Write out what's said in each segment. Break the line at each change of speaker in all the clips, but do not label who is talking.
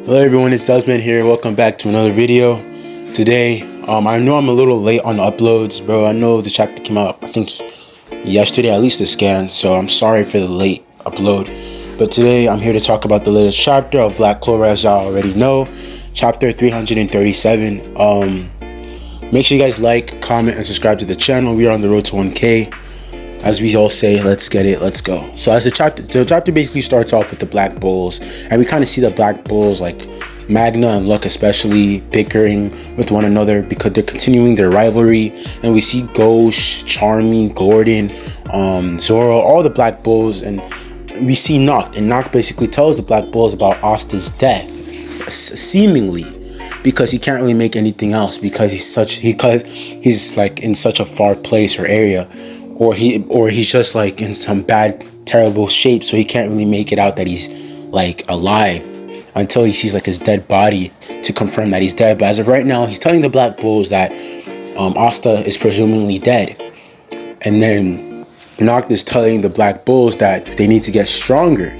Hello everyone, it's Desmond here. Welcome back to another video. Today, I know I'm a little late on the uploads, bro. I know the chapter came out, I think yesterday, at least the scan. So I'm sorry for the late upload. But today, I'm here to talk about the latest chapter of Black Clover, as y'all already know, chapter 337. Make sure you guys like, comment, and subscribe to the channel. We are on the road to 1K. As we all say, let's get it, let's go. So as the chapter basically starts off with the Black Bulls, and we kind of see the Black Bulls, like Magna and Luck especially, bickering with one another because they're continuing their rivalry. And we see Ghosh, Charmy, Gordon, Zoro, all the Black Bulls, and we see Noct, and Noct basically tells the Black Bulls about Asta's death, seemingly, because he can't really make anything else because he's like in such a far place or area. Or he's just like in some bad, terrible shape, so he can't really make it out that he's like alive until he sees like his dead body to confirm that he's dead. But as of right now, he's telling the Black Bulls that Asta is presumably dead, and then Noct is telling the Black Bulls that they need to get stronger.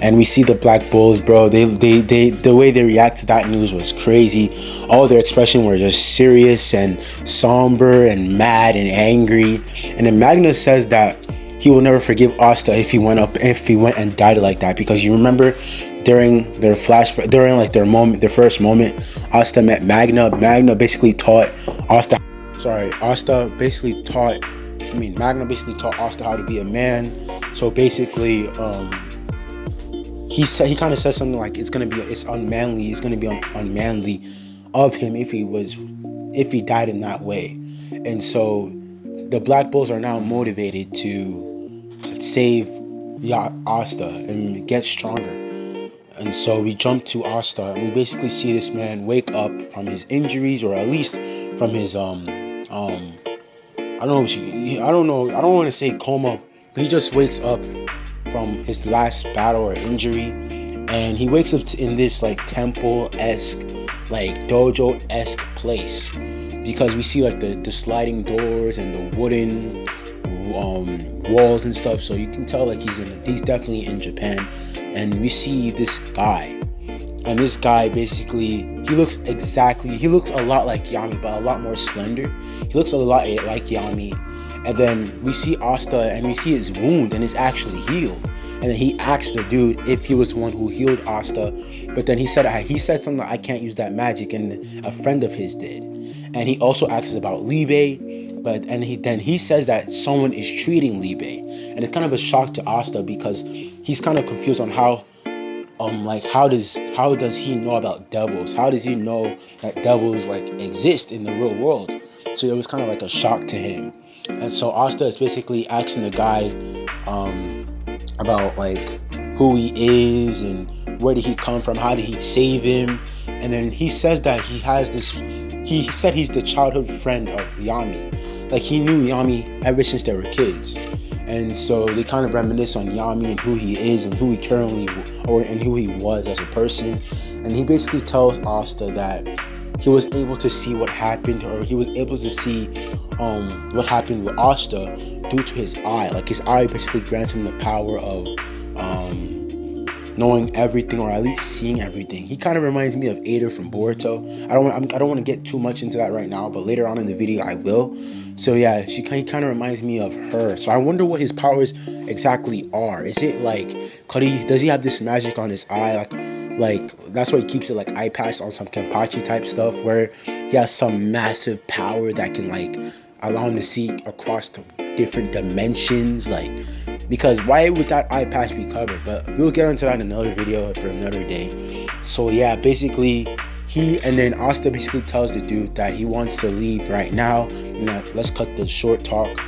And we see the Black Bulls, bro. The way they react to that news was crazy. All their expression were just serious and somber and mad and angry. And then Magna says that he will never forgive Asta if he went and died like that, because you remember during their flashback, during like their first moment, Asta met Magna. Magna basically taught Asta. Magna basically taught Asta how to be a man. So basically, he kind of says something like it's unmanly of him if he died in that way. And so the Black Bulls are now motivated to save Asta and get stronger. And so we jump to Asta, and we basically see this man wake up from his injuries, or at least from his I don't want to say coma, but he just wakes up from his last battle or injury, and he wakes up in this like temple-esque, like dojo-esque place, because we see like the sliding doors and the wooden walls and stuff, so you can tell like he's definitely in Japan. And we see this guy, and this guy basically he looks a lot like Yami, but a lot more slender. He looks a lot like Yami. And then we see Asta, and we see his wound, and it's actually healed. And then he asked the dude if he was the one who healed Asta, but then he said something like, I can't use that magic, and a friend of his did. And he also asks about Libe, then he says that someone is treating Libe, and it's kind of a shock to Asta because he's kind of confused on how does he know about devils? How does he know that devils like exist in the real world? So it was kind of like a shock to him. And so Asta is basically asking the guy about like who he is and where did he come from, how did he save him. And then he says that he said he's the childhood friend of Yami. Like he knew Yami ever since they were kids. And so they kind of reminisce on Yami and who he is and who he was as a person. And he basically tells Asta that he was able to see what happened, or he was able to see what happened with Asta due to his eye. Like his eye basically grants him the power of knowing everything, or at least seeing everything. He kind of reminds me of Ada from Boruto. I don't want to get too much into that right now, but later on in the video I will. So yeah, he kind of reminds me of her. So I wonder what his powers exactly are. Is it like, does he have this magic on his eye? Like that's why he keeps it like eye patch on some Kenpachi type stuff, where he has some massive power that can like allow him to see across the different dimensions. Like, because why would that eye patch be covered? But we'll get into that in another video for another day. So yeah, basically Asta basically tells the dude that he wants to leave right now. Let's cut the short talk,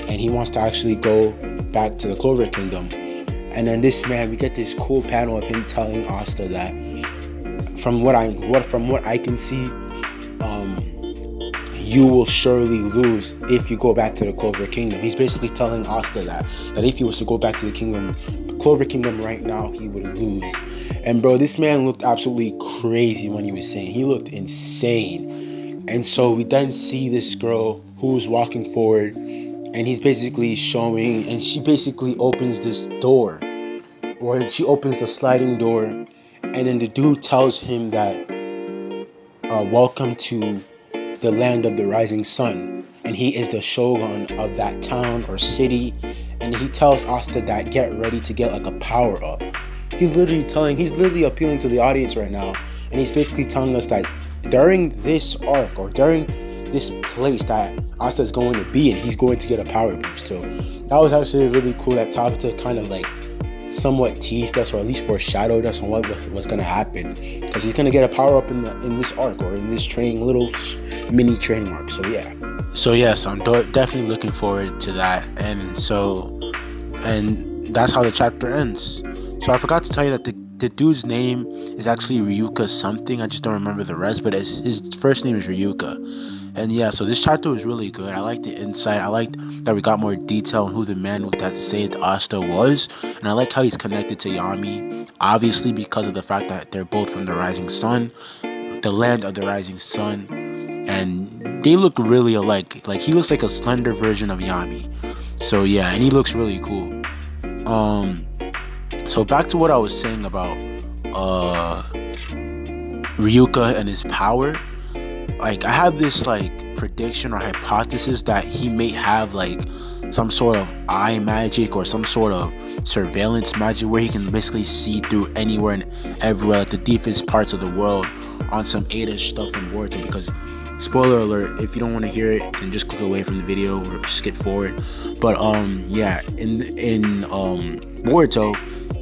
and he wants to actually go back to the Clover Kingdom. And then we get this cool panel of him telling Asta that from what I can see, you will surely lose if you go back to the Clover Kingdom. He's basically telling Asta that if he was to go back to the Clover Kingdom right now, he would lose. And bro, this man looked absolutely crazy when he was saying. He looked insane. And so we then see this girl who's walking forward, and he's basically showing, and she basically opens this door, or she opens the sliding door, and then the dude tells him that welcome to the land of the rising sun, and he is the shogun of that town or city. And he tells Asta that get ready to get like a power up. He's literally appealing to the audience right now, and he's basically telling us that during this arc or during this place that Asta is going to be in, he's going to get a power boost. So that was actually really cool that Tabata kind of like somewhat teased us, or at least foreshadowed us on what was going to happen, because he's going to get a power up in this arc, or in this little mini training arc. So yes, I'm definitely looking forward to that. And that's how the chapter ends. So I forgot to tell you that the dude's name is actually Ryuka something. I just don't remember the rest, but his first name is Ryuka. And yeah, so this chapter was really good. I liked the insight. I liked that we got more detail on who the man that saved Asta was. And I liked how he's connected to Yami, obviously because of the fact that they're both from the rising sun, the land of the rising sun. And they look really alike. Like, he looks like a slender version of Yami. So yeah, and he looks really cool. So back to what I was saying about Ryuka and his power. Like, I have this like prediction or hypothesis that he may have like some sort of eye magic or some sort of surveillance magic, where he can basically see through anywhere and everywhere, like the deepest parts of the world, on some Ada stuff in Boruto. Because, spoiler alert, if you don't want to hear it, then just click away from the video or skip forward. But yeah, in Boruto,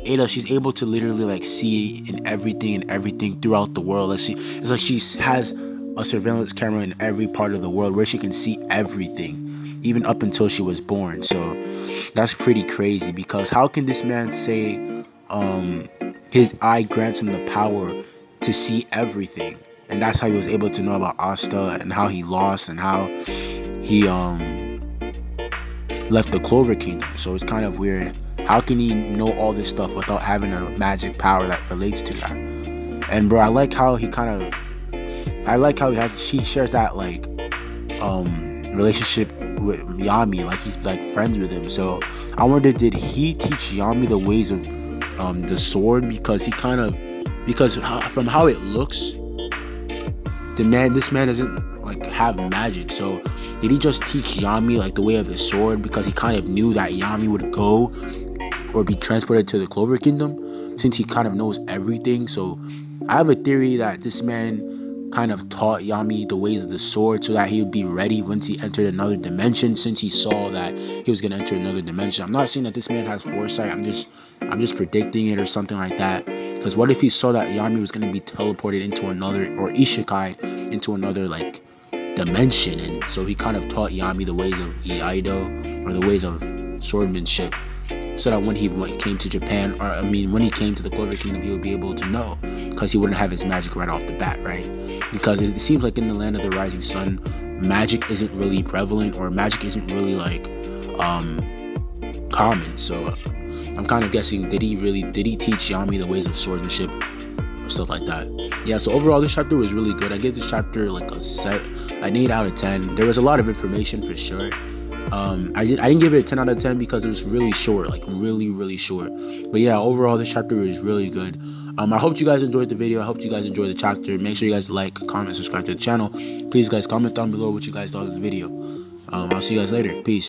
Ada, she's able to literally like see in everything throughout the world. It's like she has a surveillance camera in every part of the world, where she can see everything, even up until she was born. So that's pretty crazy, because how can this man say his eye grants him the power to see everything? And that's how he was able to know about Asta, and how he lost, and how he left the Clover Kingdom. So it's kind of weird. How can he know all this stuff without having a magic power that relates to that? And bro, I like how he she shares that like relationship with Yami, like he's like friends with him. So I wonder, did he teach Yami the ways of the sword? Because from how it looks, this man doesn't like have magic. So did he just teach Yami like the way of the sword, because he kind of knew that Yami would go or be transported to the Clover Kingdom, since he kind of knows everything? So I have a theory that this man kind of taught Yami the ways of the sword, so that he would be ready once he entered another dimension, since he saw that he was going to enter another dimension. I'm not saying that this man has foresight. I'm just predicting it or something like that. Because what if he saw that Yami was going to be teleported into another, or isekai into another like dimension, and so he kind of taught Yami the ways of Iaido, or the ways of swordmanship, so that when he came to Japan, or when he came to the Clover Kingdom, he would be able to know, because he wouldn't have his magic right off the bat, right? Because it seems like in the land of the rising sun, magic isn't really prevalent, or magic isn't really like common. So I'm kind of guessing, did he teach Yami the ways of swordsmanship or stuff like that? Yeah, so overall this chapter was really good. I give this chapter like an 8 out of 10. There was a lot of information for sure. I didn't give it a 10 out of 10 because it was really short, like really short. But yeah, overall this chapter is really good. I hope you guys enjoyed the video. I hope you guys enjoyed the chapter. Make sure you guys like, comment, subscribe to the channel. Please guys, comment down below what you guys thought of the video. I'll see you guys later. Peace.